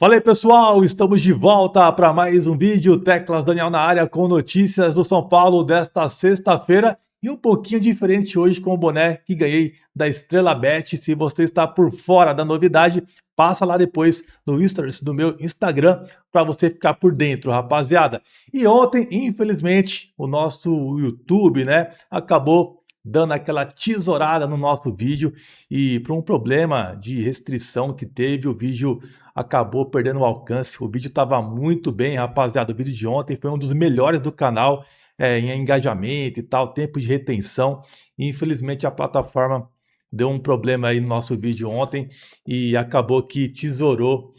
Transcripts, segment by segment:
Fala aí pessoal, estamos de volta para mais um vídeo, Teclas Daniel na área com notícias do São Paulo desta sexta-feira e um pouquinho diferente hoje com o boné que ganhei da Estrela Bet. Se você está por fora da novidade, passa lá depois no stories do meu Instagram para você ficar por dentro, rapaziada. E ontem, infelizmente, o nosso YouTube, acabou dando aquela tesourada no nosso vídeo e por um problema de restrição que teve, o vídeo acabou perdendo o alcance. O vídeo estava muito bem, rapaziada. O vídeo de ontem foi um dos melhores do canal em engajamento e tal, tempo de retenção. E, infelizmente a plataforma deu um problema aí no nosso vídeo ontem e acabou que tesourou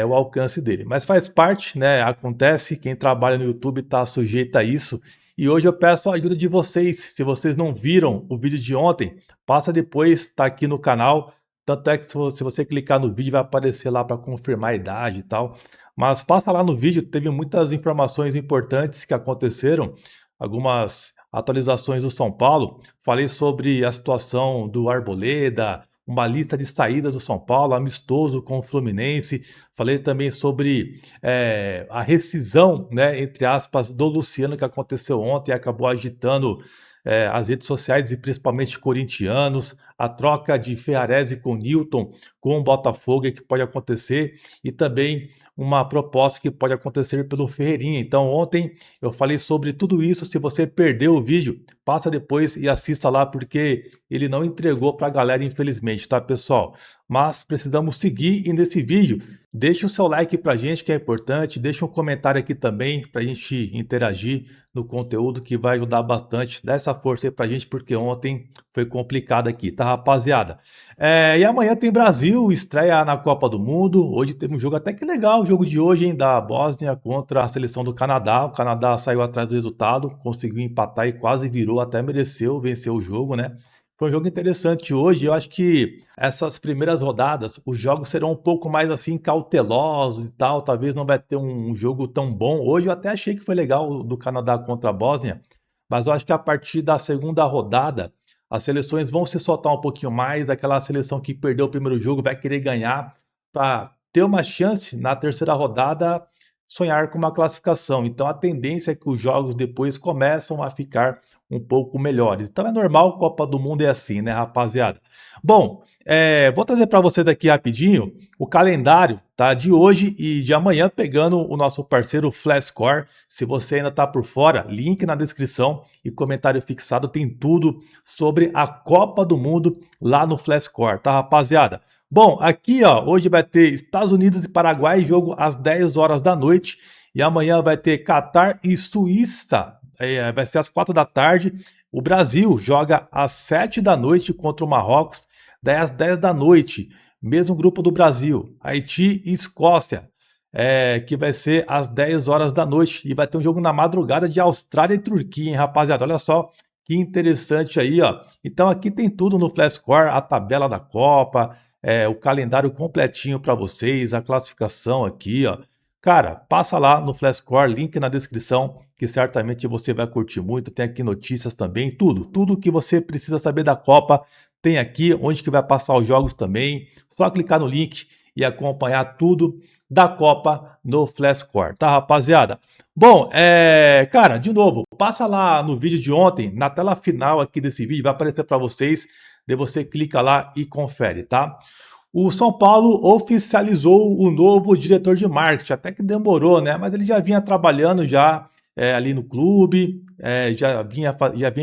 o alcance dele. Mas faz parte, né? Acontece, quem trabalha no YouTube está sujeito a isso. E hoje eu peço a ajuda de vocês. Se vocês não viram o vídeo de ontem, passa depois, tá aqui no canal. Tanto é que se você clicar no vídeo vai aparecer lá para confirmar a idade e tal. Mas passa lá no vídeo, teve muitas informações importantes que aconteceram. Algumas atualizações do São Paulo. Falei sobre a situação do Arboleda, uma lista de saídas do São Paulo, amistoso com o Fluminense. Falei também sobre a rescisão, né, entre aspas, do Luciano que aconteceu ontem e acabou agitando as redes sociais e principalmente corintianos, a troca de Ferrarese com Newton com o Botafogo que pode acontecer e também uma proposta que pode acontecer pelo Ferreirinha. Então ontem eu falei sobre tudo isso. Se você perdeu o vídeo, passa depois e assista lá porque ele não entregou para a galera, infelizmente, tá pessoal? Mas precisamos seguir e nesse vídeo deixa o seu like pra gente que é importante, deixa um comentário aqui também pra gente interagir no conteúdo que vai ajudar bastante. Dá essa força aí pra gente porque ontem foi complicado aqui, tá rapaziada? E amanhã tem Brasil, estreia na Copa do Mundo. Hoje teve um jogo até que legal, o jogo de hoje, hein, da Bósnia contra a seleção do Canadá. O Canadá saiu atrás do resultado, conseguiu empatar e quase virou, até mereceu vencer o jogo, né? Foi um jogo interessante hoje. Eu acho que essas primeiras rodadas, os jogos serão um pouco mais assim cautelosos e tal. Talvez não vai ter um jogo tão bom. Hoje eu até achei que foi legal o do Canadá contra a Bósnia, mas eu acho que a partir da segunda rodada as seleções vão se soltar um pouquinho mais. Aquela seleção que perdeu o primeiro jogo vai querer ganhar para ter uma chance na terceira rodada sonhar com uma classificação. Então a tendência é que os jogos depois começam a ficar um pouco melhores. Então é normal, Copa do Mundo é assim, né, rapaziada? Bom, vou trazer para vocês aqui rapidinho o calendário, tá, de hoje e de amanhã, pegando o nosso parceiro Flashscore. Se você ainda tá por fora, link na descrição e comentário fixado, tem tudo sobre a Copa do Mundo lá no Flashscore, tá, rapaziada? Bom, aqui ó, hoje vai ter Estados Unidos e Paraguai, jogo às 10 horas da noite. E amanhã vai ter Catar e Suíça, vai ser às 4 da tarde. O Brasil joga às 7 da noite contra o Marrocos, daí às 10 da noite. Mesmo grupo do Brasil, Haiti e Escócia, que vai ser às 10 horas da noite. E vai ter um jogo na madrugada de Austrália e Turquia, hein, rapaziada? Olha só que interessante aí, ó. Então aqui tem tudo no Flashscore, a tabela da Copa, o calendário completinho para vocês, a classificação aqui, ó. Cara, passa lá no Flashscore, link na descrição, que certamente você vai curtir muito. Tem aqui notícias também, tudo que você precisa saber da Copa tem aqui, onde que vai passar os jogos também. Só clicar no link e acompanhar tudo da Copa no Flashscore, tá, rapaziada? Bom, cara, de novo, passa lá no vídeo de ontem, na tela final aqui desse vídeo, vai aparecer para vocês, daí você clica lá e confere, tá? O São Paulo oficializou o novo diretor de marketing, até que demorou, né? Mas ele já vinha trabalhando já ali no clube, já vinha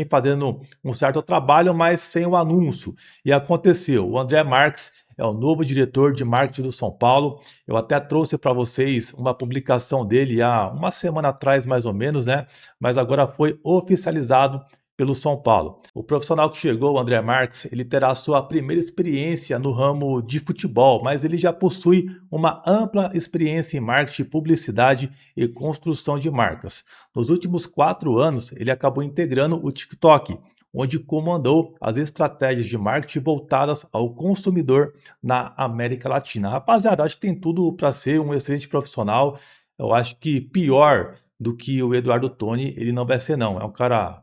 fazendo um certo trabalho, mas sem o anúncio. E aconteceu, o André Marques é o novo diretor de marketing do São Paulo. Eu até trouxe para vocês uma publicação dele há uma semana atrás, mais ou menos, né? Mas agora foi oficializado pelo São Paulo. O profissional que chegou, o André Marques, ele terá a sua primeira experiência no ramo de futebol, mas ele já possui uma ampla experiência em marketing, publicidade e construção de marcas. Nos últimos 4 anos, ele acabou integrando o TikTok, onde comandou as estratégias de marketing voltadas ao consumidor na América Latina. Rapaziada, acho que tem tudo para ser um excelente profissional. Eu acho que pior do que o Eduardo Toni, ele não vai ser não. É um cara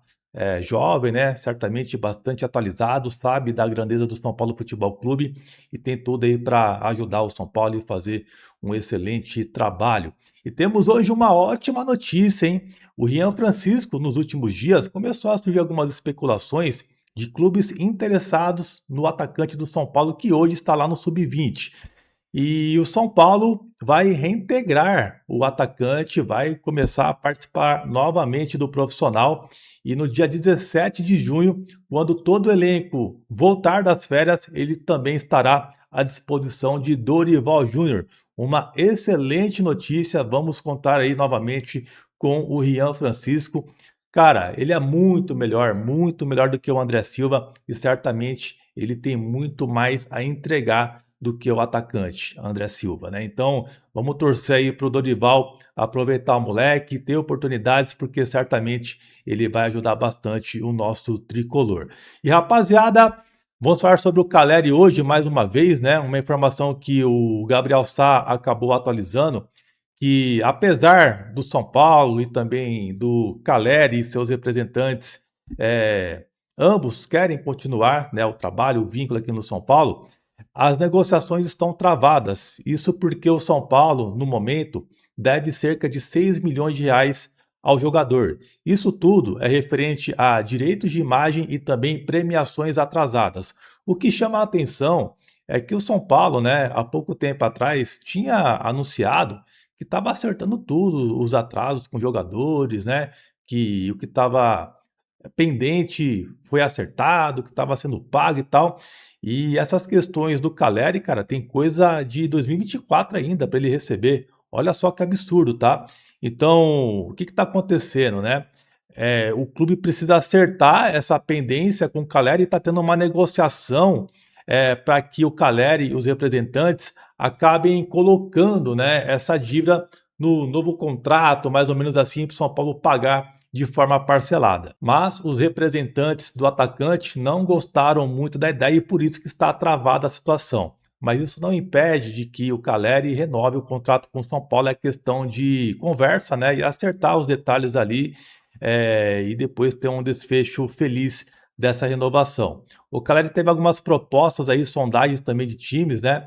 jovem, né? Certamente bastante atualizado, sabe da grandeza do São Paulo Futebol Clube e tem tudo aí para ajudar o São Paulo e fazer um excelente trabalho. E temos hoje uma ótima notícia, hein? O Rian Francisco, nos últimos dias, começou a surgir algumas especulações de clubes interessados no atacante do São Paulo, que hoje está lá no Sub-20. E o São Paulo vai reintegrar o atacante, vai começar a participar novamente do profissional. E no dia 17 de junho, quando todo o elenco voltar das férias, ele também estará à disposição de Dorival Júnior. Uma excelente notícia, vamos contar aí novamente com o Rian Francisco. Cara, ele é muito melhor do que o André Silva e certamente ele tem muito mais a entregar do que o atacante André Silva, né? Então, vamos torcer aí para o Dorival aproveitar o moleque, ter oportunidades, porque certamente ele vai ajudar bastante o nosso tricolor. E rapaziada, vamos falar sobre o Caleri hoje mais uma vez, né? Uma informação que o Gabriel Sá acabou atualizando, que apesar do São Paulo e também do Caleri e seus representantes, ambos querem continuar, né, o trabalho, o vínculo aqui no São Paulo, as negociações estão travadas. Isso porque o São Paulo, no momento, deve cerca de 6 milhões de reais ao jogador. Isso tudo é referente a direitos de imagem e também premiações atrasadas. O que chama a atenção é que o São Paulo, né, há pouco tempo atrás, tinha anunciado que estava acertando tudo, os atrasos com jogadores, né, que o que estava pendente foi acertado, que estava sendo pago e tal. E essas questões do Caleri, cara, tem coisa de 2024 ainda para ele receber. Olha só que absurdo, tá? Então, o que está acontecendo, né? O clube precisa acertar essa pendência com o Caleri e está tendo uma negociação para que o Caleri e os representantes acabem colocando, né, essa dívida no novo contrato, mais ou menos assim, para o São Paulo pagar de forma parcelada. Mas os representantes do atacante não gostaram muito da ideia e por isso que está travada a situação. Mas isso não impede de que o Caleri renove o contrato com o São Paulo, é questão de conversa, né, e acertar os detalhes ali e depois ter um desfecho feliz dessa renovação. O Caleri teve algumas propostas aí, sondagens também de times, né,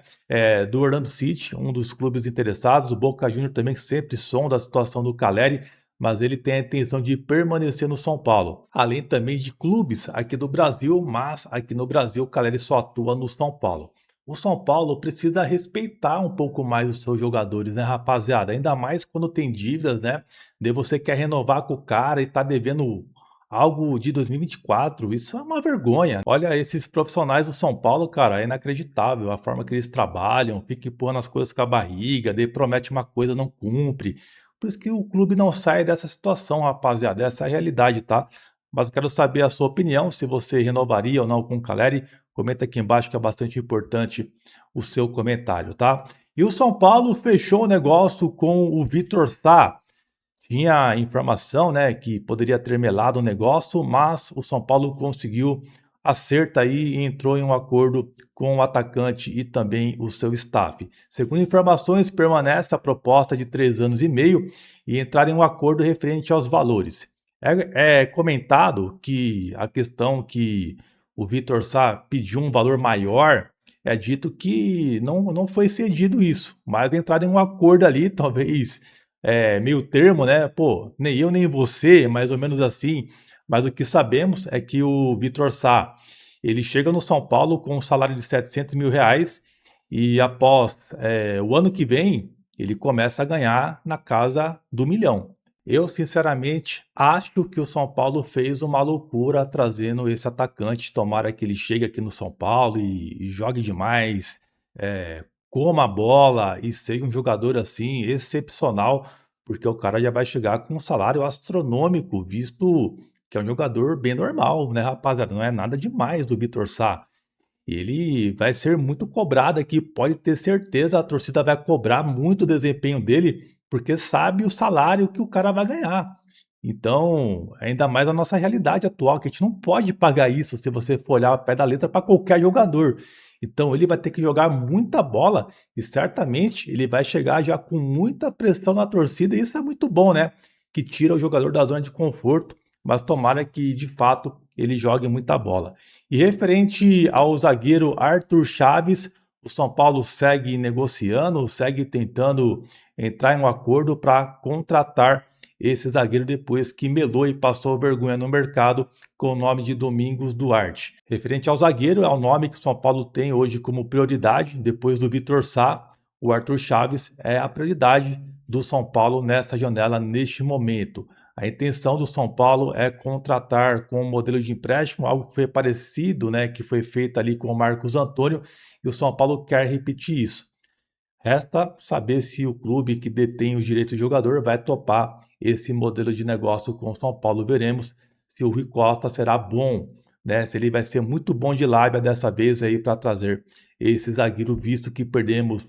do Orlando City, um dos clubes interessados, o Boca Juniors também que sempre sonda a situação do Caleri, mas ele tem a intenção de permanecer no São Paulo. Além também de clubes aqui do Brasil, mas aqui no Brasil o Caleri só atua no São Paulo. O São Paulo precisa respeitar um pouco mais os seus jogadores, né, rapaziada? Ainda mais quando tem dívidas, né? Daí você quer renovar com o cara e tá devendo algo de 2024, isso é uma vergonha. Olha, esses profissionais do São Paulo, cara, é inacreditável a forma que eles trabalham, fica empurrando as coisas com a barriga, daí promete uma coisa, não cumpre. Por isso que o clube não sai dessa situação, rapaziada, essa é a realidade, tá? Mas eu quero saber a sua opinião, se você renovaria ou não com o Caleri, comenta aqui embaixo que é bastante importante o seu comentário, tá? E o São Paulo fechou o negócio com o Vitor Sá. Tinha informação, né, que poderia ter melado o negócio, mas o São Paulo conseguiu acerta aí e entrou em um acordo com o atacante e também o seu staff. Segundo informações, permanece a proposta de 3 anos e meio e entrar em um acordo referente aos valores. É comentado que a questão que o Vitor Sá pediu um valor maior, é dito que não foi cedido isso, mas entraram em um acordo ali, talvez meio termo, né? Pô, nem eu nem você, mais ou menos assim. Mas o que sabemos é que o Vitor Sá, ele chega no São Paulo com um salário de 700 mil reais e após o ano que vem, ele começa a ganhar na casa do 1 milhão. Eu, sinceramente, acho que o São Paulo fez uma loucura trazendo esse atacante. Tomara que ele chegue aqui no São Paulo e jogue demais, coma a bola e seja um jogador assim excepcional, porque o cara já vai chegar com um salário astronômico, visto que é um jogador bem normal, né, rapaziada? Não é nada demais do Vitor Sá. Ele vai ser muito cobrado aqui, pode ter certeza, a torcida vai cobrar muito o desempenho dele, porque sabe o salário que o cara vai ganhar. Então, ainda mais a nossa realidade atual, que a gente não pode pagar isso se você for olhar a pé da letra para qualquer jogador. Então, ele vai ter que jogar muita bola e certamente ele vai chegar já com muita pressão na torcida, e isso é muito bom, né? Que tira o jogador da zona de conforto, mas tomara que de fato ele jogue muita bola. E referente ao zagueiro Arthur Chaves, o São Paulo segue negociando, segue tentando entrar em um acordo para contratar esse zagueiro depois que melou e passou vergonha no mercado com o nome de Domingos Duarte. Referente ao zagueiro, é o nome que o São Paulo tem hoje como prioridade, depois do Vitor Sá, o Arthur Chaves é a prioridade do São Paulo nessa janela neste momento. A intenção do São Paulo é contratar com um modelo de empréstimo, algo que foi parecido, né, que foi feito ali com o Marcos Antônio, e o São Paulo quer repetir isso. Resta saber se o clube que detém os direitos do jogador vai topar esse modelo de negócio com o São Paulo. Veremos se o Rui Costa será bom, né? Se ele vai ser muito bom de lábia dessa vez aí para trazer esse zagueiro, visto que perdemos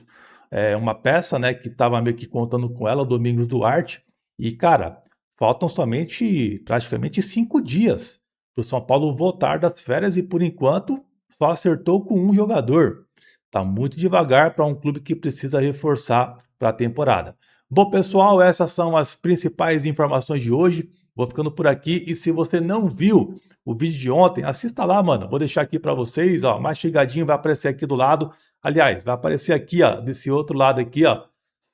uma peça, né, que estava meio que contando com ela, o Domingos Duarte. E, cara, faltam somente praticamente 5 dias para o São Paulo voltar das férias e, por enquanto, só acertou com um jogador. Tá muito devagar para um clube que precisa reforçar para a temporada. Bom, pessoal, essas são as principais informações de hoje. Vou ficando por aqui e se você não viu o vídeo de ontem, assista lá, mano. Vou deixar aqui para vocês, ó, mastigadinho, vai aparecer aqui do lado. Aliás, vai aparecer aqui, ó, desse outro lado aqui, ó.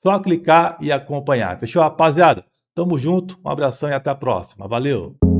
Só clicar e acompanhar. Fechou, rapaziada? Tamo junto, um abração e até a próxima. Valeu!